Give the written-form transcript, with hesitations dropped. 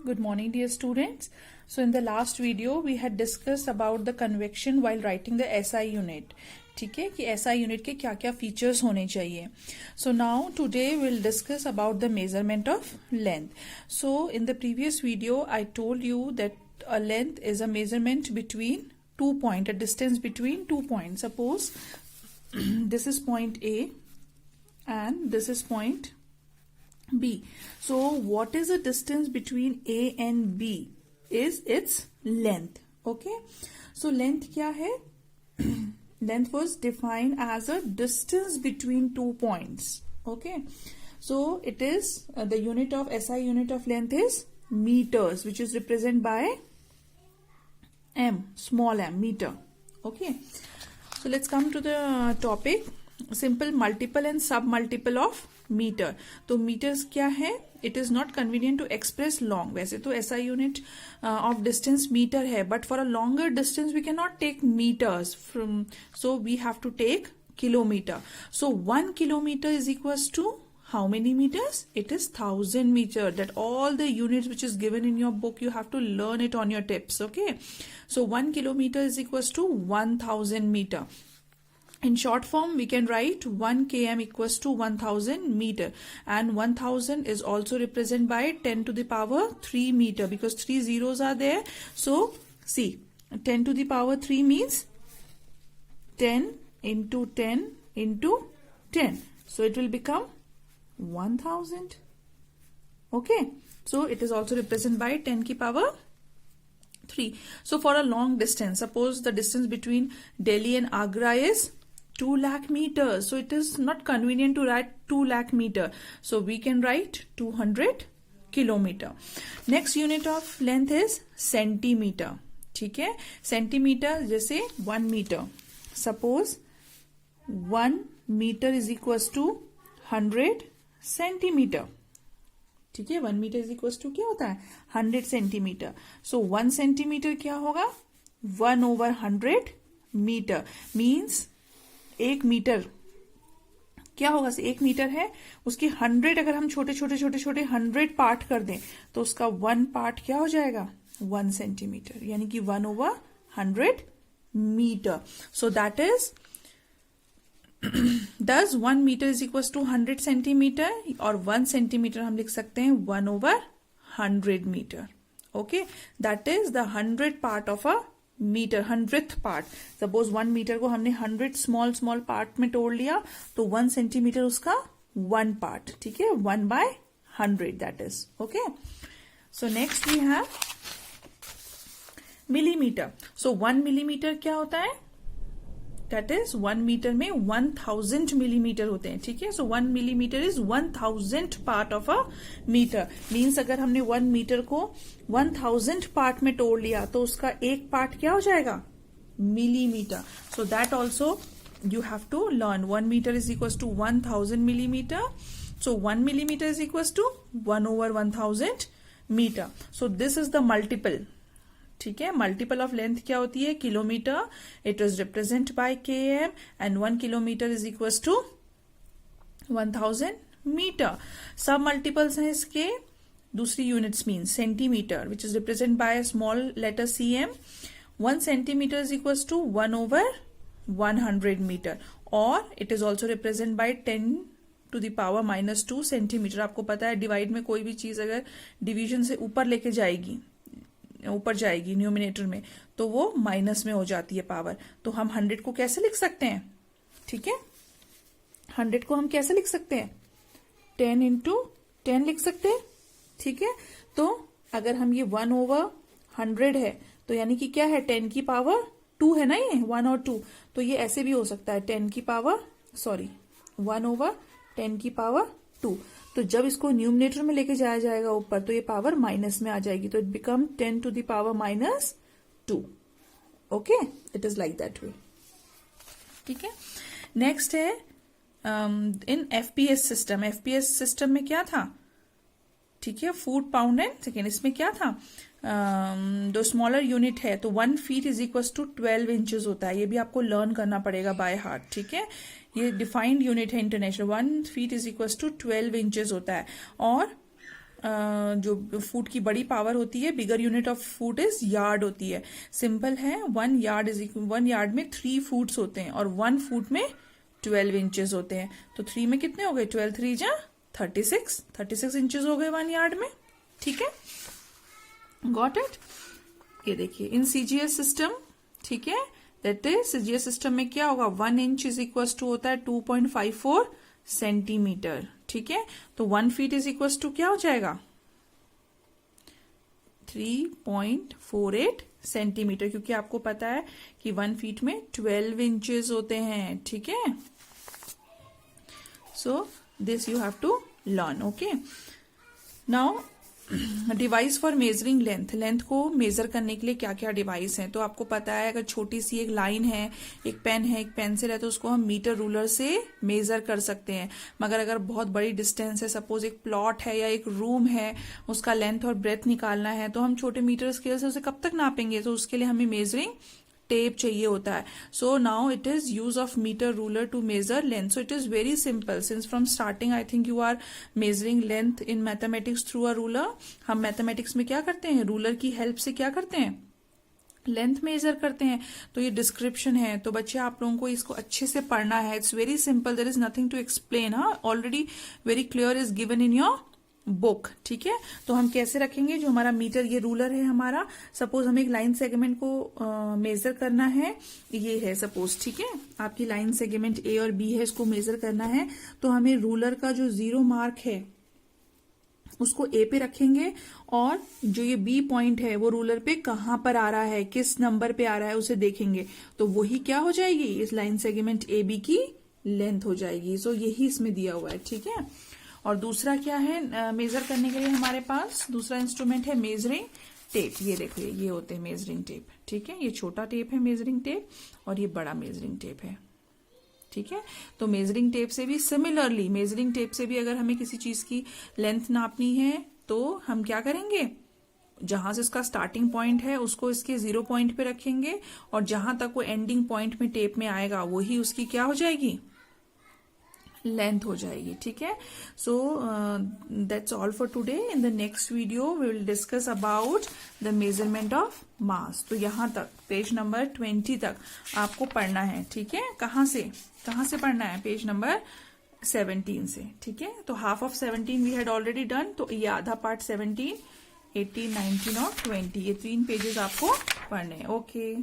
Good morning, dear students. So in the last video we had discussed about the convection while writing the SI unit. ठीक है कि SI unit के क्या क्या features होने चाहिए. So now today we'll discuss about the measurement of length. So in the previous video I told you that a length is a measurement between 2 points, a distance between 2 points. Suppose this is point A and this is point B. So what is the distance between A and B? Is its length. Okay. So length क्या है? Length was defined as a distance between 2 points. Okay. So it is the unit of SI unit of length is meters, which is represented by m, small m, meter. Okay. So let's come to the topic. Simple multiple and sub multiple of metre. तो metres क्या है? It is not convenient to express long. वैसे तो SI unit of distance metre है, but for a longer distance we can not take metres from, so we have to take kilometre. So 1 kilometre is equals to how many meters? It is 1000 meter. That all the units which is given in your book, you have to learn it on your tips. Okay. So 1 kilometer is equals to 1000 meter. In short form, we can write 1 km equals to 1000 meter, and 1000 is also represented by 10 to the power 3 meter, because 3 zeros are there. So see, 10 to the power 3 means 10 into 10 into 10. So it will become 1000. Okay. So it is also represented by 10 ki power 3. So for a long distance, suppose the distance between Delhi and Agra is 2 lakh meters. So it is not convenient to write 2 lakh meter. So we can write 200 kilometer. Next unit of length is centimeter. ठीक है. Centimeter जैसे 1 meter. Suppose 1 meter is equals to 100 centimeter. ठीक है. 1 meter is equals to क्या होता है? 100 centimeter. So 1 centimeter क्या होगा? 1 over 100 meter means 1 मीटर क्या होगा? 1 मीटर है, उसकी 100 अगर हम छोटे छोटे छोटे छोटे 100 पार्ट कर दें तो उसका 1 पार्ट क्या हो जाएगा? 1 सेंटीमीटर, यानी कि 1 over 100 metre. So that is does 1 metre is equal to 100 centimetre, और 1 सेंटीमीटर हम लिख सकते हैं 1 over 100 metre. Okay. That is the 100 part of a metre, 100th part. Suppose 1 metre को हमने 100 स्मॉल स्मॉल पार्ट में तोड़ लिया तो 1 सेंटीमीटर उसका 1 पार्ट. ठीक है. 1 by 100 that is. Okay. So next we have millimetre. So 1 millimetre क्या होता है? दैट इज 1 मीटर में 1000 मिलीमीटर होते हैं. ठीक है. So 1 millimetre is 1000th part of a metre. Means अगर हमने 1 मीटर को 1000 पार्ट में तोड़ लिया तो उसका एक पार्ट क्या हो जाएगा? Millimetre. So that also you have to learn. 1 metre is equal to 1000 millimetre. So 1 millimetre is equal to 1 over 1000 metre. So this is the multiple. ठीक है. मल्टीपल ऑफ लेंथ क्या होती है? Kilometre. It is represent by km and 1 kilometre is equal to 1000 metre. सब multiples हैं इसके. दूसरी units mean centimetre, which is represent by small letter cm. 1 centimetre is equal to 1 over 100 metre, और it is also represent by 10 to the power -2 centimetre. आपको पता है divide में कोई भी चीज अगर डिवीजन से ऊपर लेके जाएगी, ऊपर जाएगी न्यूमिनेटर में, तो वो माइनस में हो जाती है पावर. तो हम 100 को कैसे लिख सकते हैं? ठीक है. 100 को हम कैसे लिख सकते हैं? 10 into 10 लिख सकते हैं. ठीक है. तो अगर हम ये 1 over 100 है तो यानी कि क्या है? 10 की पावर 2 है ना, ये 1 और 2. तो ये ऐसे भी हो सकता है 10 की पावर 1 over 10 की पावर 2. तो जब इसको न्यूमिनेटर में लेके जाया जाएगा ऊपर तो ये पावर माइनस में आ जाएगी, तो it become 10 to the power -2. Okay. It is like that way. ठीक है. नेक्स्ट है इन एफपीएस सिस्टम. एफपीएस सिस्टम में क्या था? ठीक है. Foot, pound and second. इसमें क्या था? जो स्मॉलर यूनिट है तो 1 feet is equal to 12 inches होता है. ये भी आपको लर्न करना पड़ेगा बाय हार्ट. ठीक है. ये डिफाइंड यूनिट है international. 1 feet is equal to 12 inches होता है. और जो फुट की बड़ी पावर होती है, bigger unit of foot is yard होती है। सिंपल है, 1 यार्ड में 3 फुट्स होते हैं और 1 फुट में 12 इंचेस होते हैं। तो 3 में कितने हो गए, 12 3 जा 36 इंचेस हो गए 1 यार्ड में। ठीक है, गॉट इट। ये देखिए इन सीजीएस सिस्टम, ठीक है, दैट इज सीजीएस सिस्टम में क्या होगा, 1 इंच इज इक्वल टू होता है 2.54 सेंटीमीटर। ठीक है, तो 1 फीट इज इक्वल टू क्या हो जाएगा, 3.48 सेंटीमीटर, क्योंकि आपको पता है कि 1 फीट में 12 इंचेस होते हैं। ठीक है, so this you have to learn. Okay, now device for measuring length को मेजर करने के लिए क्या क्या डिवाइस हैं, तो आपको पता है अगर छोटी सी एक लाइन है, एक पेन है, एक पेंसिल है, तो उसको हम मीटर रूलर से मेजर कर सकते हैं। मगर अगर बहुत बड़ी डिस्टेंस है, सपोज एक प्लॉट है या एक रूम है, उसका लेंथ और ब्रेथ निकालना है, तो हम छोटे मीटर स्केल से उसे कब तक नापेंगे, तो उसके लिए हमें मेजरिंग टेप चाहिए होता है। So now it is use of metre ruler to measure length. So it is very simple, since from starting I think you are measuring length in mathematics through a ruler. हम mathematics में क्या करते हैं, ruler की help से क्या करते हैं, लेंथ मेजर करते हैं। तो ये डिस्क्रिप्शन है, तो बच्चे आप लोगों को इसको अच्छे से पढ़ना है। It's very simple, there is nothing to explain. हाँ, already very clear is given in your book. ठीक है, तो हम कैसे रखेंगे, जो हमारा मीटर, ये रूलर है हमारा, सपोज हमें एक लाइन सेगमेंट को मेजर करना है, ये है सपोज। ठीक है, आपकी लाइन सेगमेंट ए और बी है, इसको मेजर करना है, तो हमें रूलर का जो 0 मार्क है उसको ए पे रखेंगे, और जो ये बी पॉइंट है वो रूलर पे कहां पर आ रहा है, किस नंबर पे आ रहा है, उसे देखेंगे, तो वही क्या हो जाएगी, इस लाइन सेगमेंट ए बी की लेंथ हो जाएगी। सो यही इसमें दिया हुआ है। ठीक है, और दूसरा क्या है मेजर करने के लिए हमारे पास, दूसरा इंस्ट्रूमेंट है मेजरिंग टेप। ये देखिए, ये होते हैं मेजरिंग टेप। ठीक है, ये छोटा टेप है मेजरिंग टेप, और ये बड़ा मेजरिंग टेप है। ठीक है, तो मेजरिंग टेप से भी सिमिलरली, मेजरिंग टेप से भी अगर हमें किसी चीज की लेंथ नापनी है, तो हम क्या करेंगे, जहां से उसका स्टार्टिंग पॉइंट है उसको इसके 0 पॉइंट पे रखेंगे, और जहां तक वो एंडिंग पॉइंट में टेप में आएगा वही उसकी क्या हो जाएगी, लेंथ हो जाएगी। ठीक है, so that's all for today. In the next video we will discuss about the measurement of mass. तो यहां तक, पेज नंबर 20 तक आपको पढ़ना है। ठीक है, कहां से पढ़ना है, पेज नंबर 17 से। ठीक है, तो half of 17 we had already done, तो ये आधा पार्ट 17, 18, 19 और 20, ये 3 पेजेस आपको पढ़ने हैं। ओके।